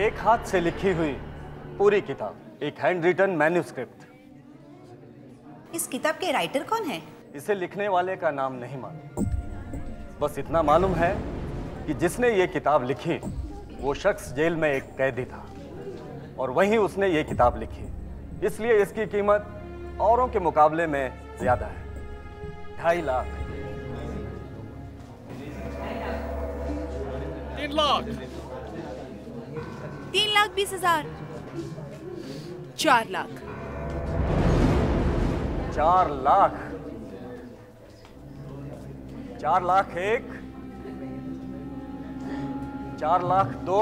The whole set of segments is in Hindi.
एक हाथ से लिखी हुई पूरी किताब, एक हैंड रिटन मैन्युस्क्रिप्ट। इस किताब के राइटर कौन है? इसे लिखने वाले का नाम नहीं मालूम, बस इतना मालूम है कि जिसने ये किताब लिखी वो शख्स जेल में एक कैदी था और वहीं उसने ये किताब लिखी, इसलिए इसकी कीमत औरों के मुकाबले में ज्यादा है। 2.5 lakh. 3 lakh. 3,20,000। 4 lakh. 4 lakh. 4 lakh 1, 4 lakh 2,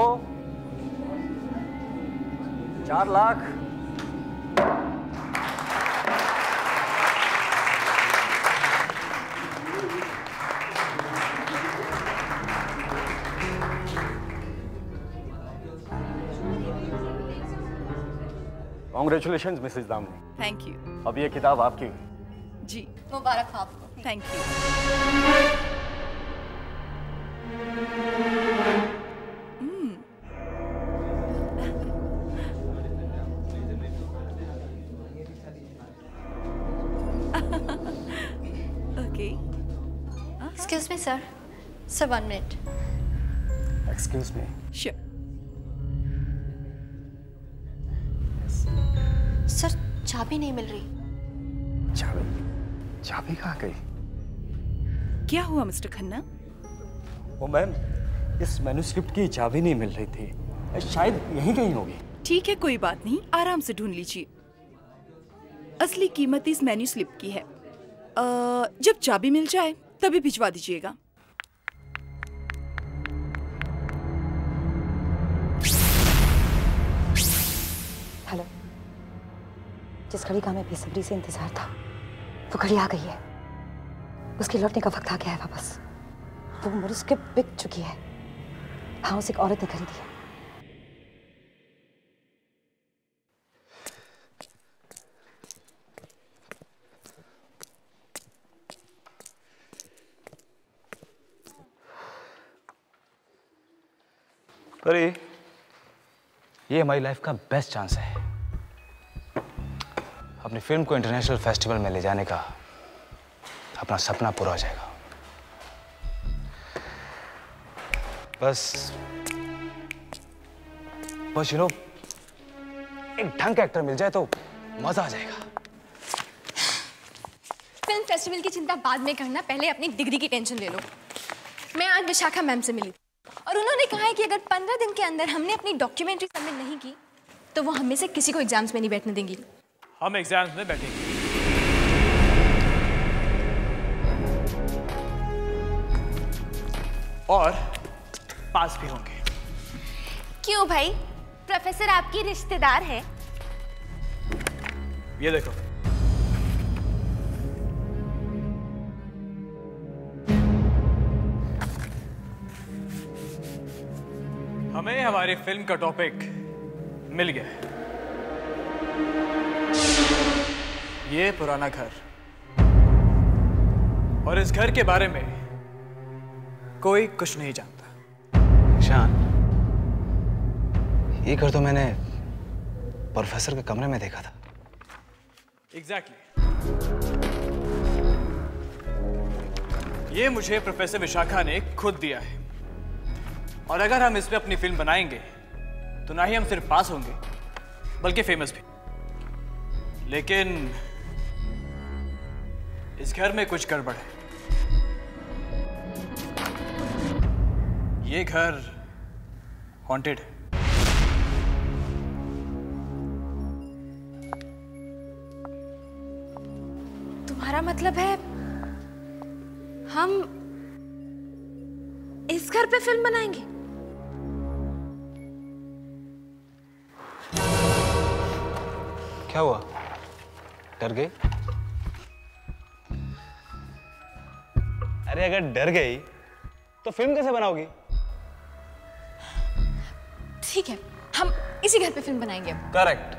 4 lakh. Congratulations, Mrs Damini. Thank you. अब ये किताब आपकी। जी मुबारक हो आपको। Thank you. Okay. Excuse me sir, 1 minute. Excuse me. Sure. Sir चाबी नहीं मिल रही। चाबी? चाबी कहाँ गई? क्या हुआ मिस्टर खन्ना? ओ मैम, इस मैन्युस्क्रिप्ट की चाबी नहीं मिल रही थी, शायद यहीं कहीं होगी। ठीक है, कोई बात नहीं, आराम से ढूंढ लीजिए। असली कीमत इस मैन्युस्क्रिप्ट की है। जब चाबी मिल जाए तभी भिजवा दीजिएगा। हेलो, जिस घड़ी का हमें बेसब्री से इंतजार था वो घड़ी आ गई है। उसके लौटने का वक्त आ गया है वापस। वो मैन्युस्क्रिप्ट बिक चुकी है। हाँ, उसे एक औरत ने खरीदी है। परी, ये हमारी लाइफ का बेस्ट चांस है। अपनी फिल्म को इंटरनेशनल फेस्टिवल में ले जाने का अपना सपना पूरा हो जाएगा। बस यू नो, एक ढंग का एक्टर मिल जाए तो मजा आ जाएगा। फिल्म फेस्टिवल की चिंता बाद में करना, पहले अपनी डिग्री की टेंशन ले लो। मैं आज विशाखा मैम से मिली और उन्होंने कहा है कि अगर 15 दिन के अंदर हमने अपनी डॉक्यूमेंट्री सबमिट नहीं की तो वो हमें से किसी को एग्जाम्स में नहीं बैठने देंगी। हम एग्जाम्स में बैठेंगे। और पास भी होंगे। क्यों भाई, प्रोफेसर आपकी रिश्तेदार है? ये देखो, हमें हमारी फिल्म का टॉपिक मिल गया है। ये पुराना घर, और इस घर के बारे में कोई कुछ नहीं जानता। शान, ये घर तो मैंने प्रोफेसर के कमरे में देखा था। एग्जैक्टली। ये मुझे प्रोफेसर विशाखा ने खुद दिया है, और अगर हम इसमें अपनी फिल्म बनाएंगे तो ना ही हम सिर्फ पास होंगे बल्कि फेमस भी। लेकिन इस घर में कुछ गड़बड़ है। ये घर हॉन्टेड है। तुम्हारा मतलब है हम इस घर पे फिल्म बनाएंगे? क्या हुआ, डर गई? अरे अगर डर गई तो फिल्म कैसे बनाओगी? ठीक है, हम इसी घर पे फिल्म बनाएंगे अब। करेक्ट।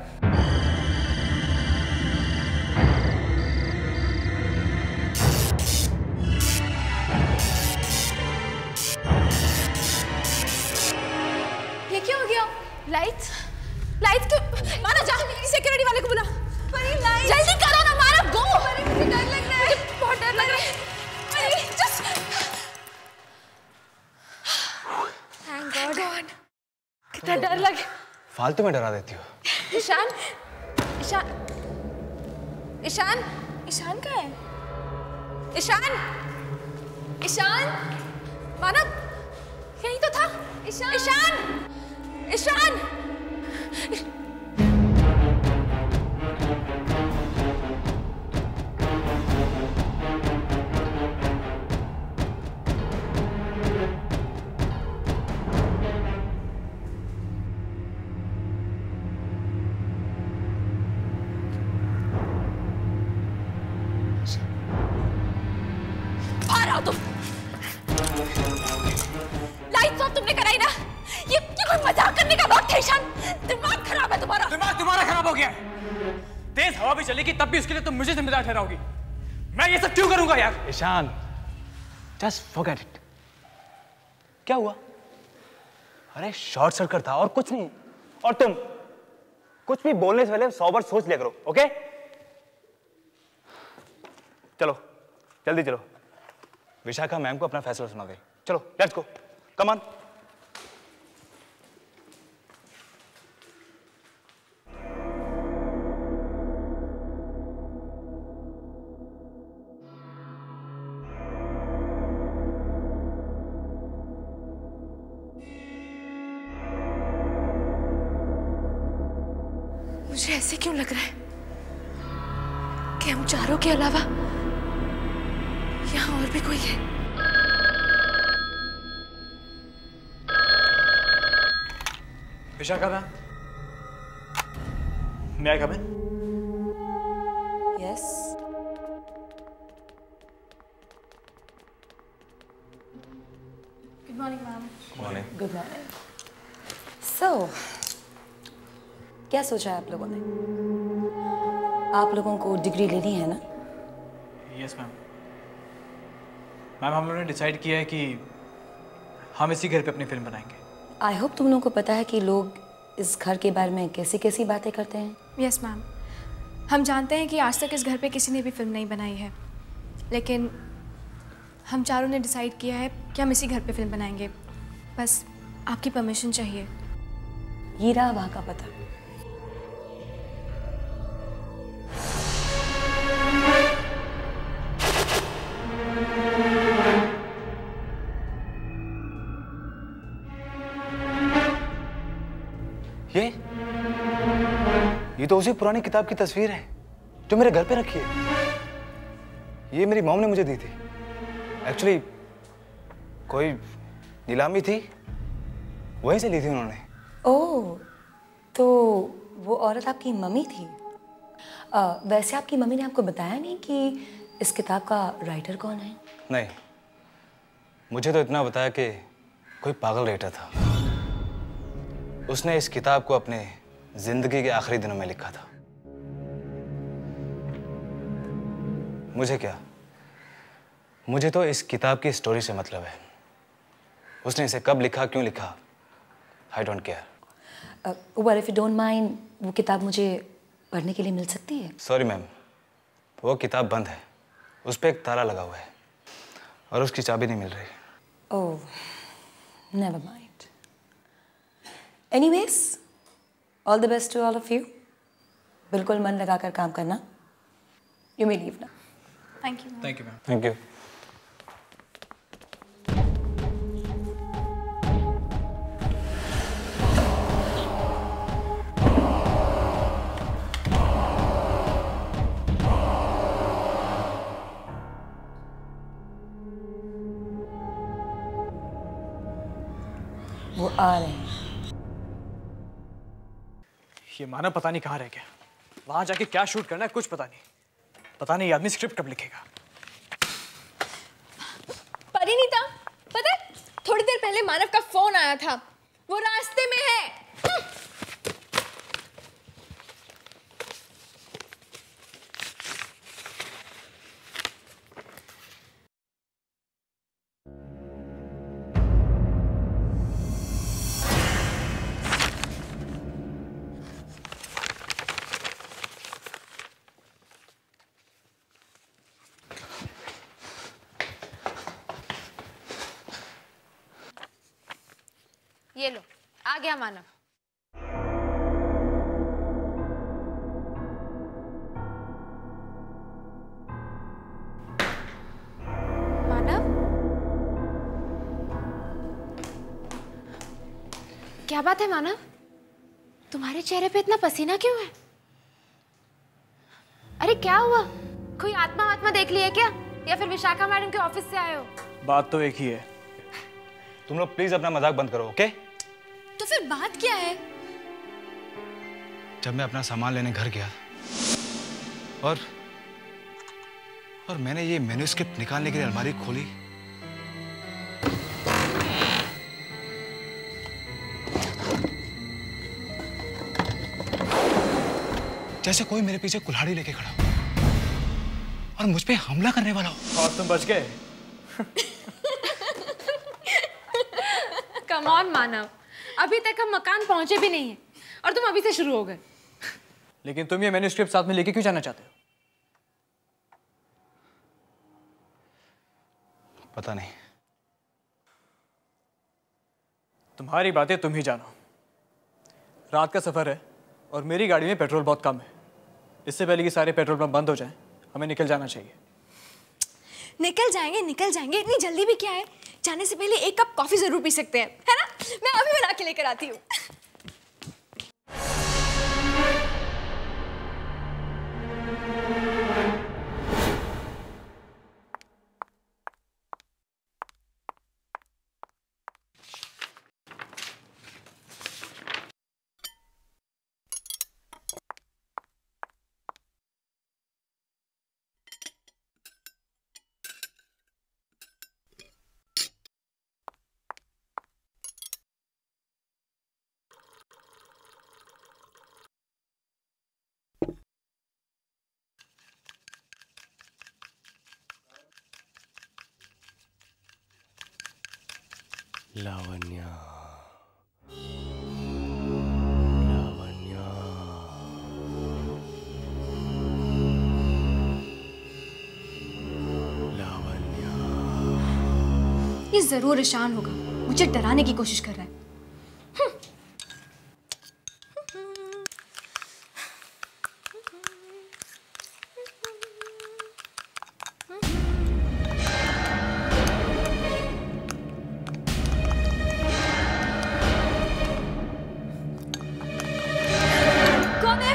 ये क्या हो गया? लाइट फालतू में डरा देती हो। ईशान, ईशान, ईशान, ईशान कहाँ है? ईशान, ईशान, मानव, यही तो था। ईशान, ईशान, ईशान। तुम लाइट्स ऑफ तुमने कराई ना? ये कोई मजाक करने का वक्त है ईशान। दिमाग खराब है तुम्हारा। दिमाग तुम्हारा खराब हो गया है। तेज हवा भी चलेगी तब भी उसके लिए तुम मुझे जिम्मेदार ठहराओगी। मैं ये सब क्यों करूंगा यार? Ishan, just forget it. क्या हुआ? अरे शॉर्ट सर्किट था और कुछ नहीं। और तुम कुछ भी बोलने से पहले 100 बार सोच लिया करो, ओके? चलो जल्दी चलो, विशाखा मैम को अपना फैसला सुना दे। चलो लेट्स गो, कम ऑन। मुझे ऐसे क्यों लग रहा है कि हम चारों के अलावा यहाँ और भी कोई है? Vishakha ma'am, may I come in? Yes. Good morning ma'am. Good morning. So क्या सोचा है आप लोगों ने? आप लोगों को डिग्री लेनी है ना? Yes ma'am. मैम हम लोगों ने डिसाइड किया है कि हम इसी घर पे अपनी फिल्म बनाएंगे। आई होप तुम लोगों को पता है कि लोग इस घर के बारे में कैसी कैसी बातें करते हैं। यस मैम, हम जानते हैं कि आज तक इस घर पे किसी ने भी फिल्म नहीं बनाई है, लेकिन हम चारों ने डिसाइड किया है कि हम इसी घर पे फिल्म बनाएंगे। बस आपकी परमिशन चाहिए। ये रहा वहाँ का पता। ये तो उसी पुरानी किताब की तस्वीर है जो मेरे घर पे रखी है। ये मेरी मॉम ने मुझे दी थी। एक्चुअली कोई नीलामी थी, वहीं से ली थी उन्होंने। ओह, तो वो औरत आपकी मम्मी थी? वैसे आपकी मम्मी ने आपको बताया नहीं कि इस किताब का राइटर कौन है? नहीं, मुझे तो इतना बताया कि कोई पागल राइटर था। उसने इस किताब को अपने जिंदगी के आखिरी दिनों में लिखा था। मुझे क्या, मुझे तो इस किताब की स्टोरी से मतलब है। उसने इसे कब लिखा, क्यों लिखा, I don't care. Well if you don't mind, वो किताब मुझे पढ़ने के लिए मिल सकती है? सॉरी मैम, वो किताब बंद है। उस पर एक ताला लगा हुआ है और उसकी चाबी नहीं मिल रही। Oh, never mind. Anyways, all the best to all of you. बिल्कुल मन लगाकर काम करना। You may leave now. Thank you. Thank you ma'am. Thank you. वो आ रहे हैं। ये मानव पता नहीं कहाँ रह गया। वहां जाके क्या शूट करना है कुछ पता नहीं। पता नहीं आदमी स्क्रिप्ट कब लिखेगा। परिणीता, पता है थोड़ी देर पहले मानव का फोन आया था, वो रास्ते में है। ये लो, आ गया मानव। क्या बात है मानव? तुम्हारे चेहरे पे इतना पसीना क्यों है? अरे क्या हुआ? कोई आत्मा देख लिया क्या, या फिर विशाखा मैडम के ऑफिस से आए हो? बात तो एक ही है। तुम लोग प्लीज अपना मजाक बंद करो, ओके? तो फिर बात क्या है? जब मैं अपना सामान लेने घर गया और मैंने ये मैन्युस्क्रिप्ट निकालने के लिए अलमारी खोली, जैसे कोई मेरे पीछे कुल्हाड़ी लेके खड़ा हो और मुझ पे हमला करने वाला हो। और तुम बच गए। कम ऑन मानव, अभी तक हम मकान पहुंचे भी नहीं है और तुम अभी से शुरू हो गए। लेकिन तुम ये मैन्युस्क्रिप्ट साथ में लेके क्यों जाना चाहते हो? पता नहीं। तुम्हारी बातें तुम ही जानो। रात का सफर है और मेरी गाड़ी में पेट्रोल बहुत कम है। इससे पहले कि सारे पेट्रोल पंप बंद हो जाएं, हमें निकल जाना चाहिए। निकल जाएंगे, इतनी जल्दी भी क्या है? जाने से पहले एक कप कॉफी जरूर पी सकते हैं, है ना? मैं अभी बना के लेकर आती हूँ। लावण्या, ये जरूर ईशान होगा, मुझे डराने की कोशिश कर रहा है। कौन है?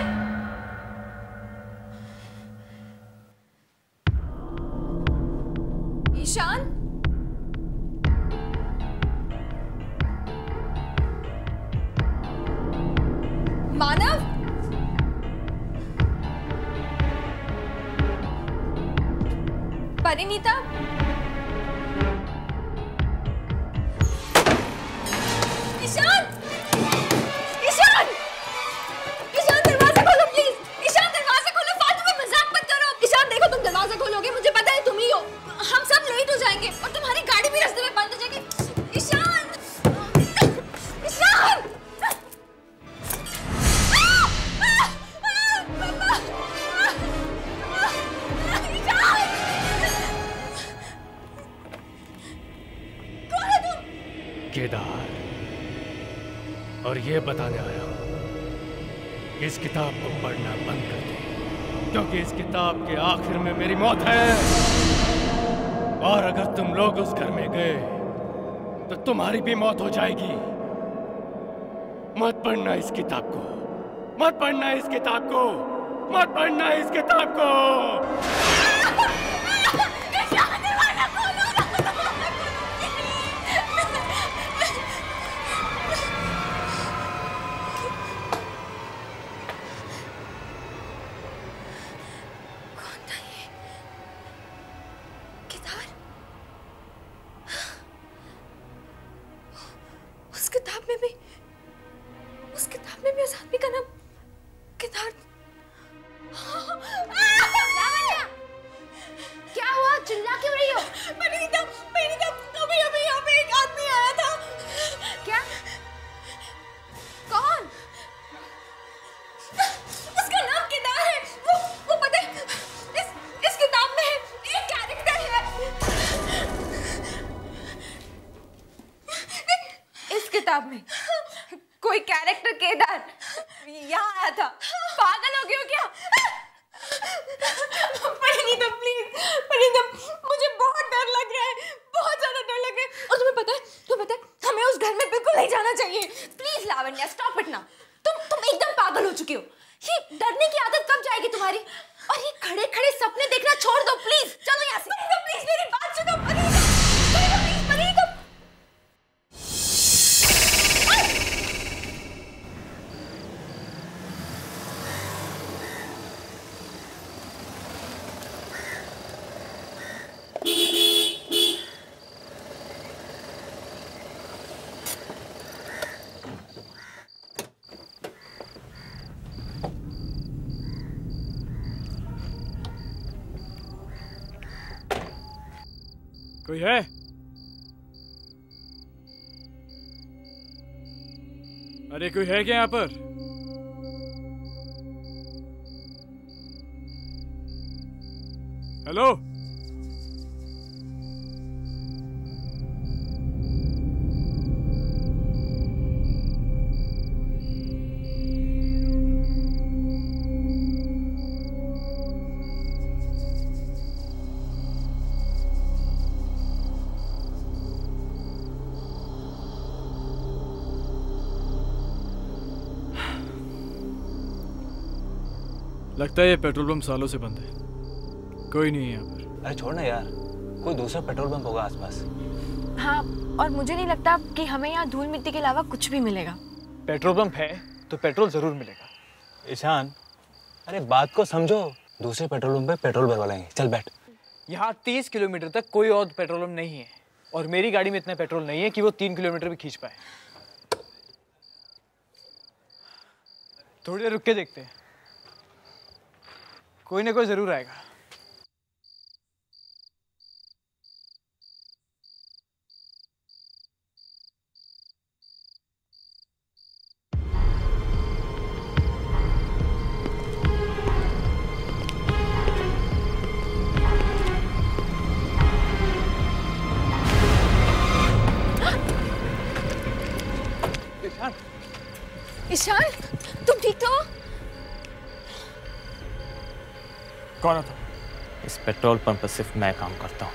ईशान? मानव? परिणीता? ईशान! ईशान! ईशान दरवाजा खोलो प्लीज! ईशान दरवाजा खोलो, फालतू में मजाक मत करो। ईशान देखो, तुम दरवाजा खोलोगे मुझे पता है तुम ही हो। हम सब लेट हो जाएंगे और तुम्हारी गाड़ी भी रास्ते में बंद हो जाएगी। ईशान! ईशान! केदार, और ये बताने आया हूं कि इस किताब को पढ़ना बंद कर दे, क्योंकि इस किताब के आखिर में मेरी मौत है। और अगर तुम लोग उस घर में गए तो तुम्हारी भी मौत हो जाएगी। मत पढ़ना इस किताब को, मत पढ़ना इस किताब को, मत पढ़ना इस किताब को। किताब में भी उस आदमी का नाम केदार। क्या हुआ? चिल्ला क्यों रही हो? परिणीता, अभी यहाँ पे एक आदमी आया था। क्या? कौन? उसका नाम केदार है। वो पता है, इस किताब में एक कैरेक्टर है। इस किताब में कोई कैरेक्टर केदार यहाँ आया था। पागल हो गए हो क्या? परिणीता प्लीज, परिणीता मुझे बहुत डर लग रहा है, बहुत ज्यादा डर लग रहा है। और तुम्हें पता है हमें उस घर में बिल्कुल नहीं जाना चाहिए। प्लीज कोई है? अरे कोई है क्या यहाँ पर? हेलो? लगता है ये पेट्रोल पंप सालों से बंद है। कोई नहीं है यहाँ पर। अरे छोड़ ना यार, कोई दूसरा पेट्रोल पंप होगा आसपास। हाँ, और मुझे नहीं लगता कि हमें यहाँ धूल मिट्टी के अलावा कुछ भी मिलेगा। पेट्रोल पंप है तो पेट्रोल जरूर मिलेगा। ईशान, अरे बात को समझो, दूसरे पेट्रोल पंप पे पेट्रोल भरवा लेंगे। चल बैठ। यहाँ 30 किलोमीटर तक कोई और पेट्रोल पंप नहीं है और मेरी गाड़ी में इतना पेट्रोल नहीं है कि वो 3 किलोमीटर भी खींच पाए। थोड़ी देर रुक के देखते हैं, कोई ना कोई जरूर आएगा। ईशान, तुम ठीक तो हो? कौन था? इस पेट्रोल पंप पर सिर्फ मैं काम करता हूँ,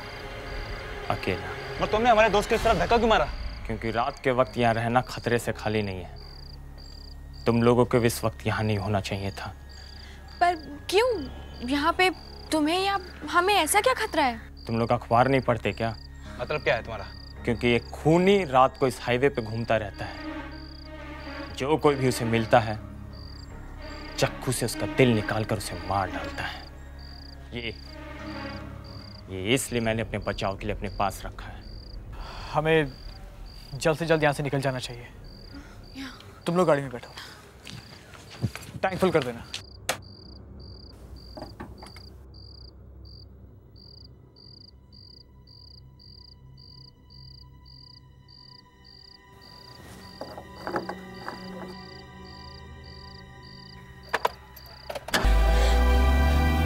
अकेला। और तुमने हमारे दोस्त की तरफ धक्का क्यों मारा? क्योंकि रात के वक्त यहाँ रहना खतरे से खाली नहीं है। तुम लोगों को इस वक्त यहाँ नहीं होना चाहिए था। पर क्यों? यहाँ पे तुम्हें या हमें ऐसा क्या खतरा है? तुम लोग अखबार नहीं पढ़ते क्या? मतलब क्या है तुम्हारा? क्योंकि एक खूनी रात को इस हाईवे पे घूमता रहता है। जो कोई भी उसे मिलता है चाकू से उसका दिल निकालकर उसे मार डालता है। ये इसलिए मैंने अपने बचाव के लिए अपने पास रखा है। हमें जल्द से जल्द यहाँ से निकल जाना चाहिए। तुम लोग गाड़ी में बैठो, टैंक फुल कर देना।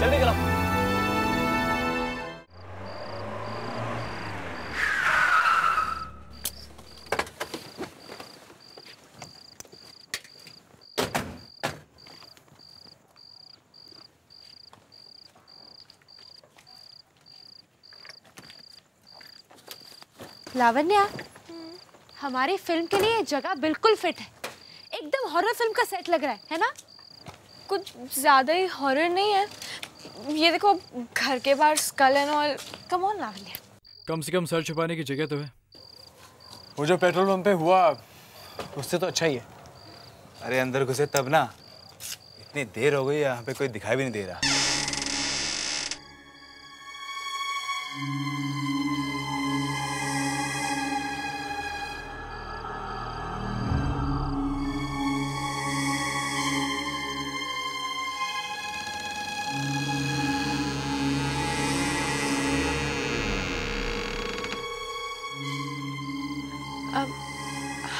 जल्दी करो। लावण्या, हमारी फिल्म के लिए जगह बिल्कुल फिट है। एकदम हॉरर फिल्म का सेट लग रहा है ना? कुछ ज्यादा ही हॉरर नहीं है। ये देखो, घर के बाहर school and all. Come on Lavanya, कम से कम सर छुपाने की जगह तो है। वो जो पेट्रोल पंप पे हुआ उससे तो अच्छा ही है। अरे अंदर घुसे तब ना, इतनी देर हो गई यहाँ पे कोई दिखाई भी नहीं दे रहा।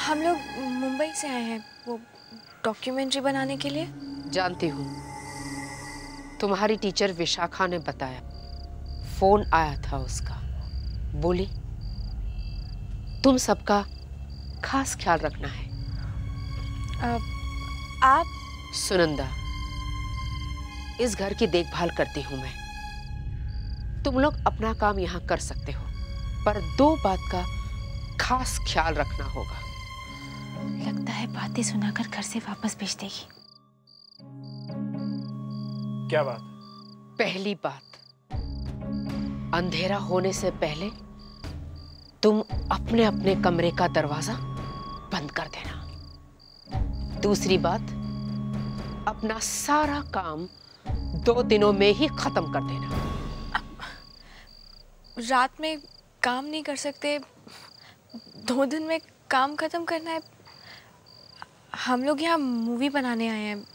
हम लोग मुंबई से आए हैं वो डॉक्यूमेंट्री बनाने के लिए। जानती हूँ, तुम्हारी टीचर विशाखा ने बताया, फोन आया था उसका। बोली तुम सबका खास ख्याल रखना है। आप? सुनंदा, इस घर की देखभाल करती हूँ मैं। तुम लोग अपना काम यहाँ कर सकते हो, पर 2 बात का खास ख्याल रखना होगा। लगता है बातें सुनाकर घर से वापस भेज देगी। क्या बात? पहली बात, अंधेरा होने से पहले तुम अपने अपने कमरे का दरवाजा बंद कर देना। दूसरी बात, अपना सारा काम 2 दिनों में ही खत्म कर देना। रात में काम नहीं कर सकते, 2 दिन में काम खत्म करना है। हम लोग यहाँ मूवी बनाने आए हैं,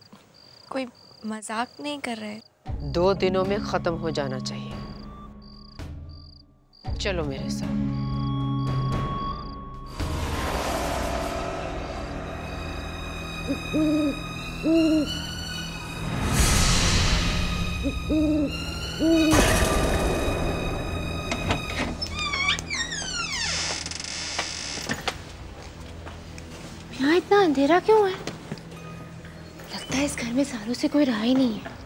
कोई मजाक नहीं कर रहे। 2 दिनों में खत्म हो जाना चाहिए। चलो मेरे साथ। यहाँ इतना अंधेरा क्यों है? लगता है इस घर में सालों से कोई रहा ही नहीं है।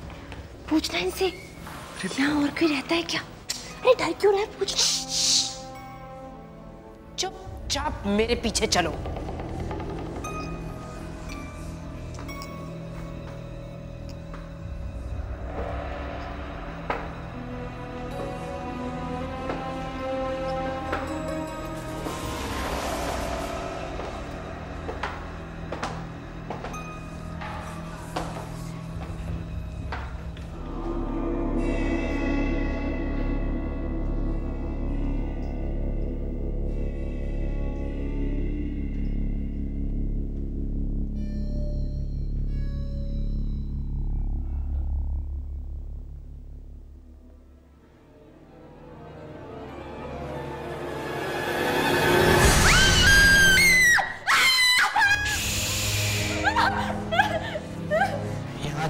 पूछना इनसे, यहाँ और कोई रहता है क्या? अरे डर क्यों रहा है? पूछ। चुपचाप मेरे पीछे चलो।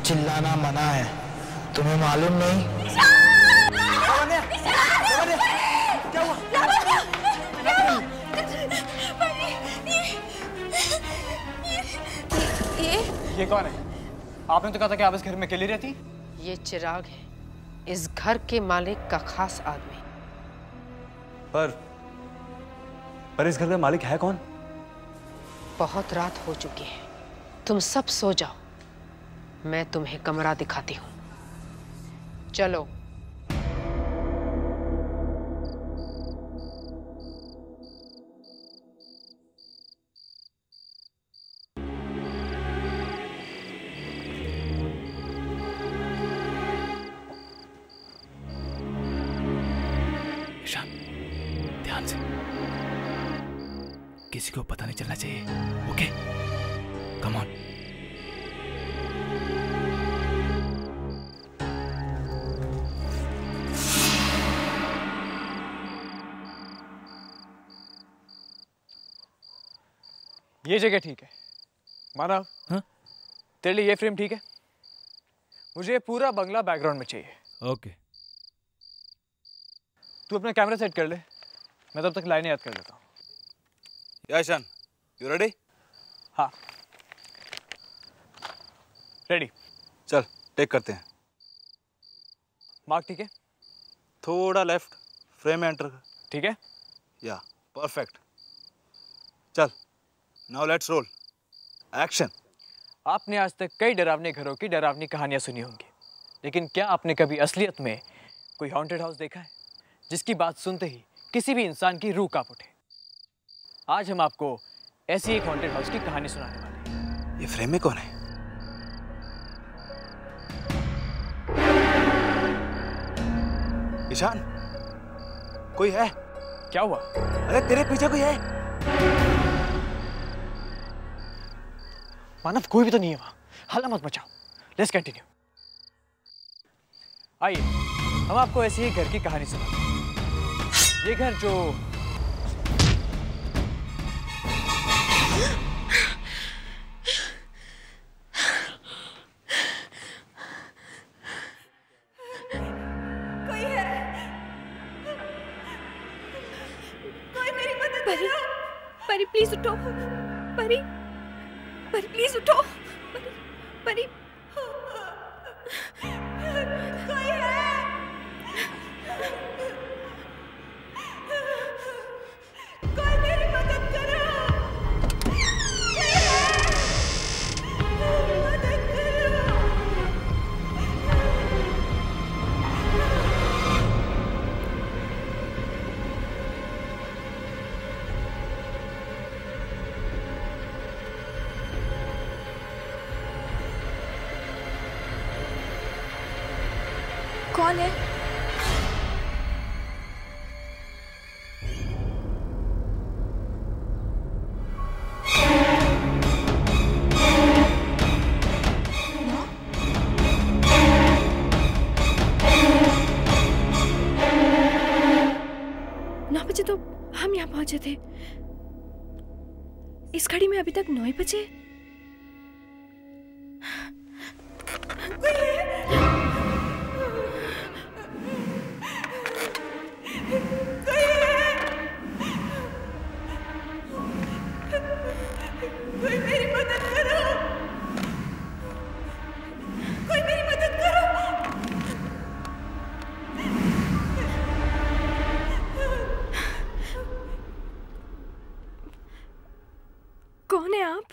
चिल्लाना मना है, तुम्हें मालूम नहीं? क्या हुआ? ये कौन है? आपने तो कहा था कि आप इस घर में अकेली रहती। ये चिराग है, इस घर के मालिक का खास आदमी। पर इस घर का मालिक है कौन? बहुत रात हो चुकी है, तुम सब सो जाओ। मैं तुम्हें कमरा दिखाती हूँ, चलो। ईशान, ध्यान से, किसी को पता नहीं चलना चाहिए। Okay, come on. ये जगह ठीक है मानव। हाँ? तेरे लिए ये फ्रेम ठीक है? मुझे पूरा बंगला बैकग्राउंड में चाहिए। ओके। तू अपना कैमरा सेट कर ले, मैं तब तक लाइनें याद कर लेता हूँ। Ishaan, you ready? हाँ रेडी। चल टेक करते हैं। मार्क ठीक है? थोड़ा लेफ्ट, फ्रेम में एंटर कर। ठीक है? या परफेक्ट। चल नाउ लेट्स रोल। एक्शन। आपने आज तक कई डरावने घरों की डरावनी कहानियां सुनी होंगी, लेकिन क्या आपने कभी असलियत में कोई हॉन्टेड हाउस देखा है जिसकी बात सुनते ही किसी भी इंसान की रूह कांप उठे? आज हम आपको ऐसी एक हॉन्टेड हाउस की कहानी सुनाने वाले हैं। ये फ्रेम में कौन है? ईशान, कोई है? क्या हुआ? अरे तेरे पीछे कोई है? मानव, कोई भी तो नहीं है वहां। हल्ला मत मचाओ। Let's continue. आइए हम आपको ऐसी ही घर की कहानी सुनाते हैं। ये घर जो कोई है? कोई मेरी मदद करो। परी प्लीज उठो। परी परी प्लीज उठो। परी कोई है? कोई मेरी मदद करो। मदद करो। कौन है? 9 बजे तो हम यहाँ पहुंचे थे। इस घड़ी में अभी तक 9 ही बजे। कोई मेरी मदद करो, कोई मेरी मदद करो। कौन है आप?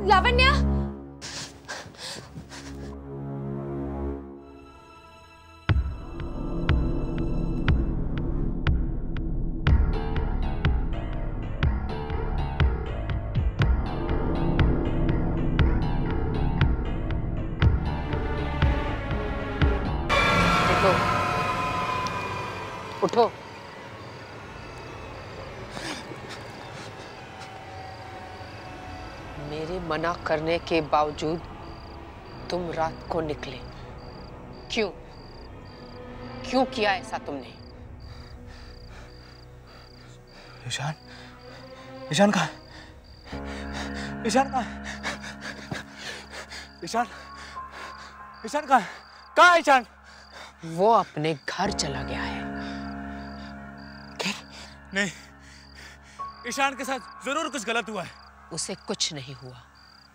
लावण्या, उठो। मेरे मना करने के बावजूद तुम रात को निकले, क्यों? क्यों किया ऐसा तुमने? ईशान, ईशान कहाँ? ईशान कहाँ? ईशान, ईशान कहाँ? कहाँ है ईशान? वो अपने घर चला गया है। नहीं, ईशान के साथ जरूर कुछ गलत हुआ है। उसे कुछ नहीं हुआ।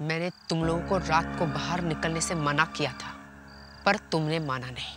मैंने तुम लोगों को रात को बाहर निकलने से मना किया था, पर तुमने माना नहीं।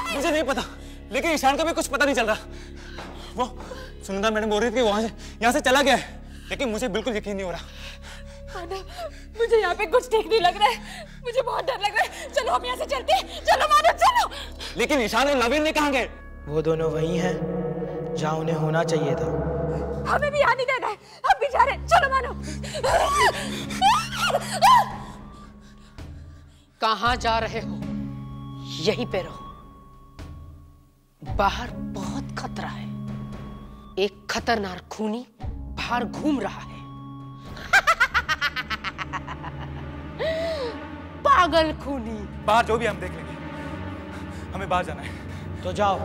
मुझे नहीं पता, लेकिन ईशान का भी कुछ पता नहीं चल रहा। वो सुनंदा मैडम बोल रही थी कि वहां से यहाँ से चला गया है, लेकिन मुझे बिल्कुल यकीन नहीं हो रहा। मानव, मुझे यहाँ पे कुछ ठीक नहीं लग रहा है। मुझे बहुत डर लग रहा है। चलो हम यहाँ से चलते हैं। चलो मानव, चलो। लेकिन ईशान और नवीन ने कहाँ गए? वो दोनों वही हैं जहाँ उन्हें होना चाहिए था। हमें भी यहाँ नहीं देना है। हम भी जा रहे हैं। चलो मानव। कहाँ जा रहे हो? यहीं पे रहो। बाहर बहुत खतरा है। एक खतरनाक खूनी बाहर घूम रहा है। पागल खूनी। बाहर जो भी हम देख लेंगे, हमें बाहर जाना है। तो जाओ,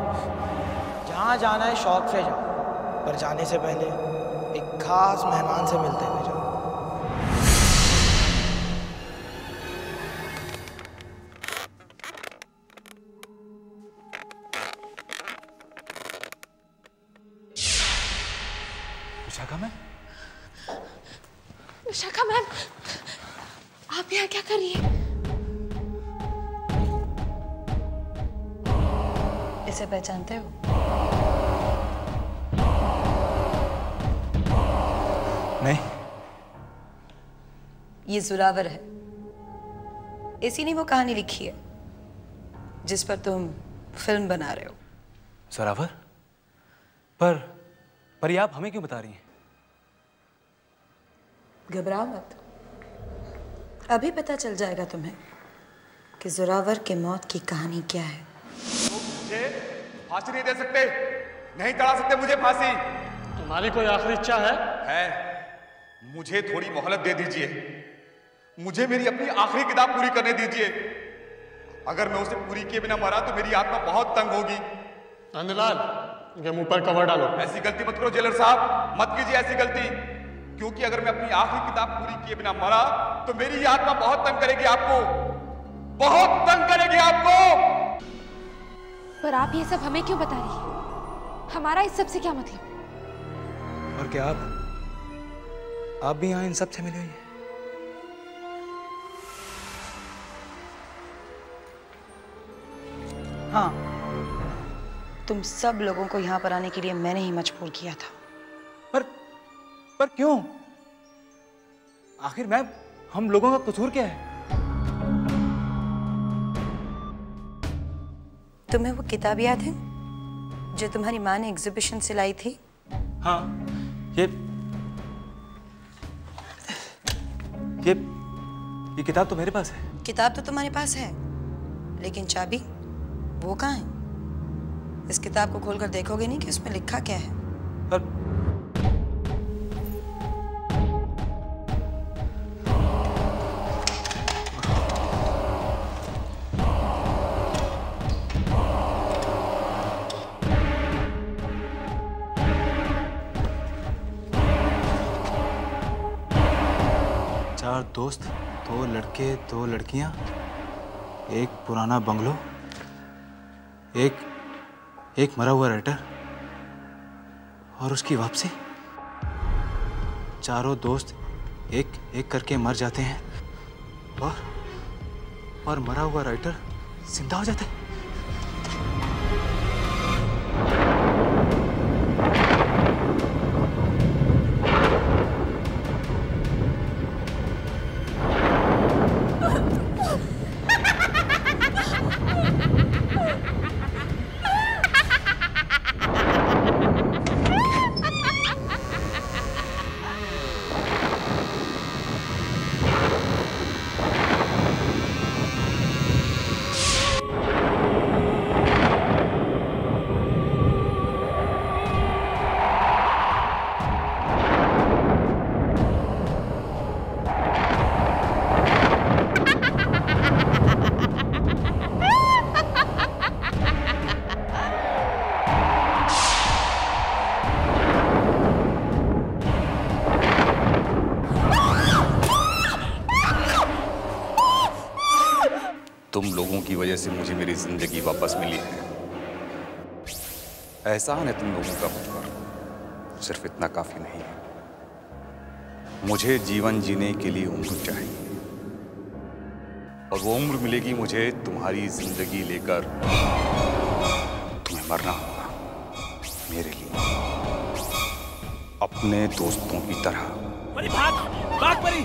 जहाँ जाना है शौक से जाओ, पर जाने से पहले एक खास मेहमान से मिलते हुए जाओ। विशाखा मैम? विशाखा मैम, आप यहाँ क्या कर रही हैं? इसे पहचानते हो? नहीं। ये ज़ोरावर है। इसी ने वो कहानी लिखी है जिस पर तुम फिल्म बना रहे हो। ज़ोरावर? पर पर ये आप हमें क्यों बता रही हैं? घबराओ मत, अभी पता चल जाएगा तुम्हें कि जोरावर के मौत की कहानी क्या है। मुझे फांसी नहीं दे सकते, नहीं चढ़ा सकते मुझे फांसी। तुम्हारी कोई आखिरी इच्छा है? मुझे थोड़ी मोहलत दे दीजिए, मुझे मेरी अपनी आखिरी किताब पूरी करने दीजिए। अगर मैं उसे पूरी किए बिना मरा तो मेरी आत्मा बहुत तंग होगी। नंदलाल, इनके मुंह पर कवर डालो। ऐसी गलती मत करो जेलर साहब, मत कीजिए ऐसी गलती, क्योंकि अगर मैं अपनी आखिरी किताब पूरी किए बिना मरा तो मेरी आत्मा बहुत तंग करेगी आपको, बहुत तंग करेगी आपको। पर आप ये सब हमें क्यों बता रही हैं? हमारा इस सब से क्या मतलब? और क्या आप भी यहाँ इन सब से मिली हुई हैं? हाँ, तुम सब लोगों को यहाँ पर आने के लिए मैंने ही मजबूर किया था। पर क्यों? आखिर मैम, हम लोगों का कसूर क्या है? तुम्हें वो किताब याद है जो तुम्हारी माँ ने एग्जीबिशन से लाई थी? हाँ, ये किताब तो मेरे पास है। किताब तो तुम्हारे पास है, लेकिन चाबी वो कहाँ है? इस किताब को खोलकर देखोगे नहीं कि उसमें लिखा क्या है? चार दोस्त, 2 लड़के 2 लड़कियां, एक पुराना बंगलो, एक मरा हुआ राइटर और उसकी वापसी। चारों दोस्त एक एक करके मर जाते हैं और मरा हुआ राइटर जिंदा हो जाता है। तुम लोगों की वजह से मुझे मेरी जिंदगी वापस मिली है। एहसान है तुम लोगों का मुझ पर, सिर्फ इतना काफी नहीं है। मुझे जीवन जीने के लिए उम्र चाहिए, और वो उम्र मिलेगी मुझे तुम्हारी जिंदगी लेकर। तुम्हें मरना होगा मेरे लिए, अपने दोस्तों की तरह। परी भाग, भाग परी।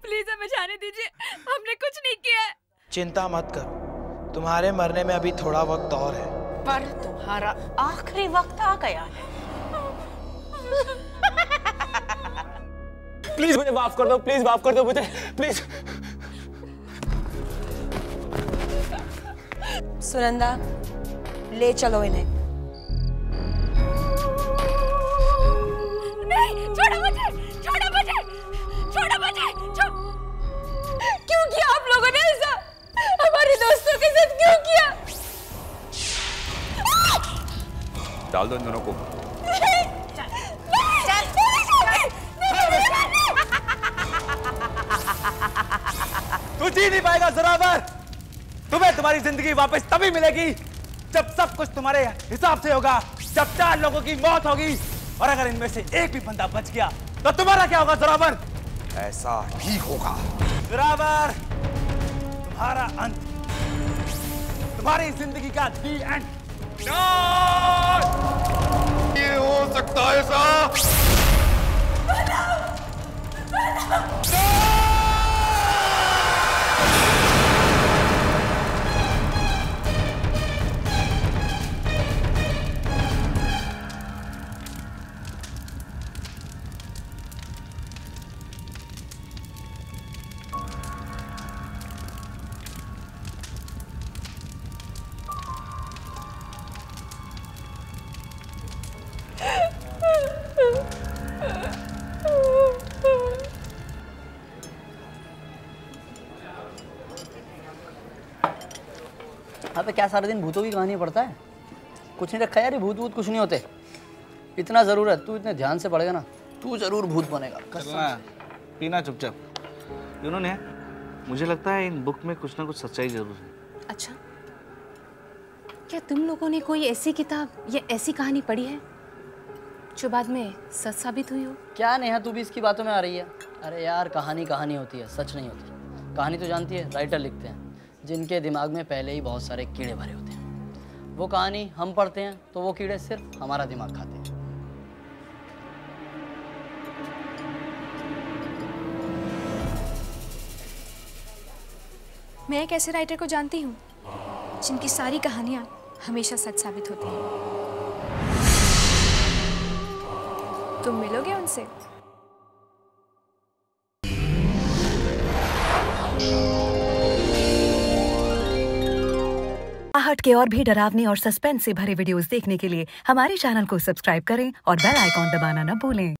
प्लीज हमें जाने दीजिए, हमने कुछ नहीं किया है। चिंता मत करो, तुम्हारे मरने में अभी थोड़ा वक्त और है। पर तुम्हारा आखिरी वक्त आ गया है। प्लीज मुझे माफ कर दो, प्लीज माफ कर दो मुझे, प्लीज। सुनंदा, ले चलो इन्हें। नहीं, छोड़ो मुझे, छोड़ो मुझे, छोड़ो मुझे, क्यों किया आप लोगों ने ऐसा? हमारे दोस्तों के साथ क्यों किया? डाल दो इन दोनों को। तू जी नहीं पाएगा जोरावर। तुम्हें तुम्हारी जिंदगी वापस तभी मिलेगी जब सब कुछ तुम्हारे हिसाब से होगा, जब 4 लोगों की मौत होगी, और अगर इनमें से एक भी बंदा बच गया तो तुम्हारा क्या होगा जोरावर? ऐसा ही होगा जोरावर, तुम्हारा अंत, तुम्हारी जिंदगी का दी एंड। ये हो सकता है ऐसा? क्या सारा दिन भूतों की कहानी पढ़ता है? कुछ नहीं रखा यार, ये भूत वूत कुछ नहीं होते। इतना ज़रूर है, तू इतने ध्यान से पढ़ेगा ना, तू ज़रूर भूत बनेगा। चलना, पीना चुपचाप। उन्होंने, मुझे लगता है इन बुक में कुछ ना कुछ सच्चाई जरूर है। अच्छा, क्या तुम लोगों ने कोई ऐसी किताब या ऐसी कहानी पढ़ी है जो बाद में सच साबित हुई हो? क्या नेहा, तू भी इसकी बातों में आ रही है? अरे यार, कहानी कहानी होती है, सच नहीं होती। कहानी तो जानती है, राइटर लिखते हैं जिनके दिमाग में पहले ही बहुत सारे कीड़े भरे होते हैं। वो कहानी हम पढ़ते हैं तो वो कीड़े सिर्फ हमारा दिमाग खाते हैं। मैं एक ऐसे राइटर को जानती हूँ जिनकी सारी कहानियाँ हमेशा सच साबित होती हैं। तुम मिलोगे उनसे? आहट के और भी डरावनी और सस्पेंस से भरे वीडियोस देखने के लिए हमारे चैनल को सब्सक्राइब करें और बेल आइकॉन दबाना न भूलें।